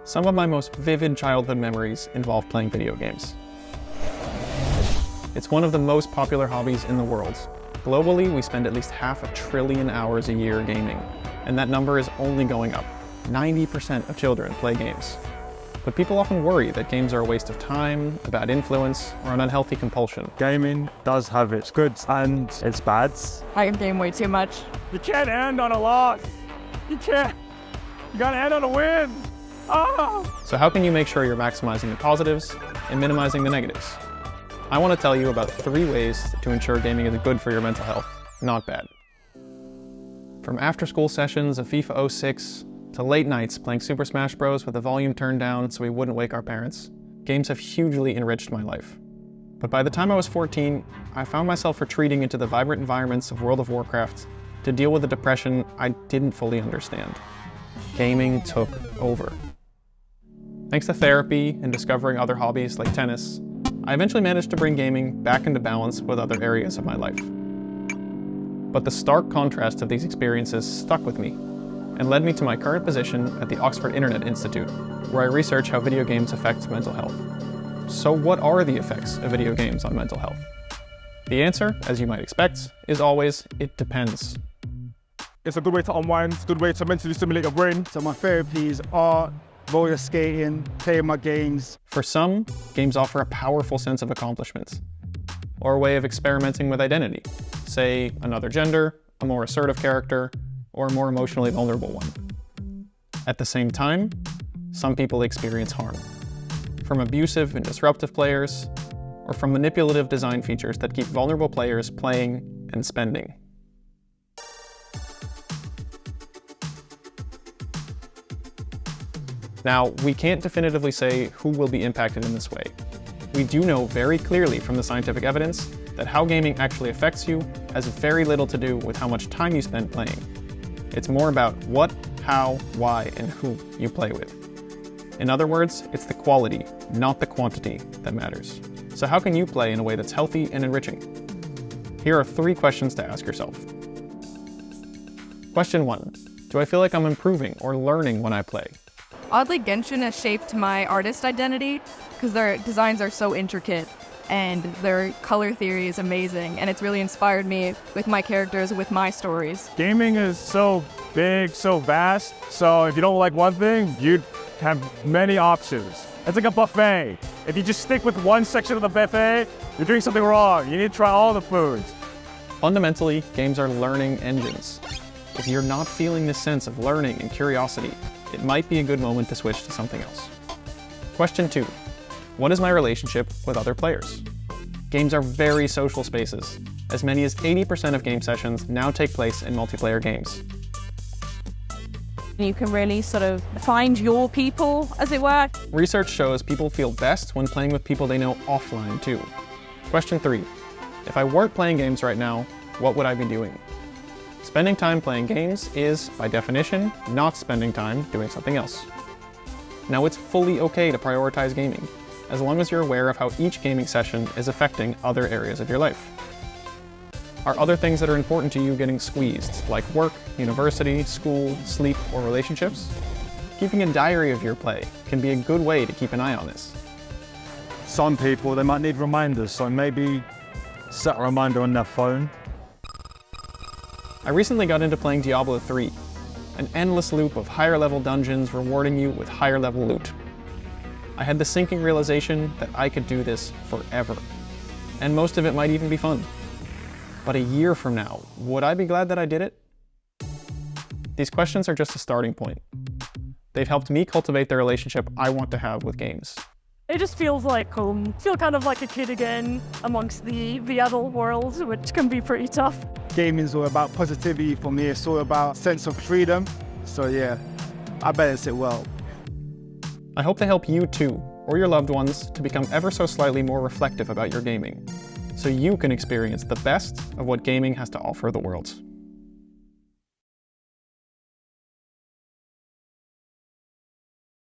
Some of my most vivid childhood memories involve playing video games. It's one of the most popular hobbies in the world. Globally, we spend at least 500 billion hours a year gaming, and that number is only going up. 90% of children play games. But people often worry that games are a waste of time, a bad influence, or an unhealthy compulsion. Gaming does have its goods and its bads. I game way too much. You can't end on a loss. You can't. You gotta end on a win. Oh. So how can you make sure you're maximizing the positives and minimizing the negatives? I want to tell you about 3 ways to ensure gaming is good for your mental health, not bad. From after-school sessions of FIFA 06 to late nights playing Super Smash Bros. With the volume turned down so we wouldn't wake our parents, games have hugely enriched my life. But by the time I was 14, I found myself retreating into the vibrant environments of World of Warcraft to deal with a depression I didn't fully understand. Gaming took over. Thanks to therapy and discovering other hobbies like tennis, I eventually managed to bring gaming back into balance with other areas of my life. But the stark contrast of these experiences stuck with me and led me to my current position at the Oxford Internet Institute, where I research how video games affect mental health. So what are the effects of video games on mental health? The answer, as you might expect, is always, it depends. It's a good way to unwind, it's a good way to mentally stimulate your brain. So my therapy is art, roller skating, playing my games. For some, games offer a powerful sense of accomplishment, or a way of experimenting with identity. Say, another gender, a more assertive character, or a more emotionally vulnerable one. At the same time, some people experience harm, from abusive and disruptive players, or from manipulative design features that keep vulnerable players playing and spending. Now, we can't definitively say who will be impacted in this way. We do know very clearly from the scientific evidence that how gaming actually affects you has very little to do with how much time you spend playing. It's more about what, how, why, and who you play with. In other words, it's the quality, not the quantity, that matters. So how can you play in a way that's healthy and enriching? Here are 3 questions to ask yourself. Question 1. Do I feel like I'm improving or learning when I play? Oddly, Genshin has shaped my artist identity because their designs are so intricate and their color theory is amazing, and it's really inspired me with my characters, with my stories. Gaming is so big, so vast, so if you don't like one thing, you'd have many options. It's like a buffet. If you just stick with one section of the buffet, you're doing something wrong. You need to try all the foods. Fundamentally, games are learning engines. If you're not feeling this sense of learning and curiosity, it might be a good moment to switch to something else. Question 2. What is my relationship with other players? Games are very social spaces. As many as 80% of game sessions now take place in multiplayer games. You can really sort of find your people, as it were. Research shows people feel best when playing with people they know offline too. Question 3. If I weren't playing games right now, what would I be doing? Spending time playing games is, by definition, not spending time doing something else. Now, it's fully okay to prioritize gaming, as long as you're aware of how each gaming session is affecting other areas of your life. Are other things that are important to you getting squeezed, like work, university, school, sleep, or relationships? Keeping a diary of your play can be a good way to keep an eye on this. Some people, they might need reminders, so maybe set a reminder on their phone. I recently got into playing Diablo 3, an endless loop of higher level dungeons rewarding you with higher level loot. I had the sinking realization that I could do this forever, and most of it might even be fun. But a year from now, would I be glad that I did it? These questions are just a starting point. They've helped me cultivate the relationship I want to have with games. It just feels like home. Feel kind of like a kid again amongst the adult world, which can be pretty tough. Gaming is all about positivity for me. It's all about sense of freedom. So yeah, I balance it well. I hope to help you too, or your loved ones, to become ever so slightly more reflective about your gaming, so you can experience the best of what gaming has to offer the world.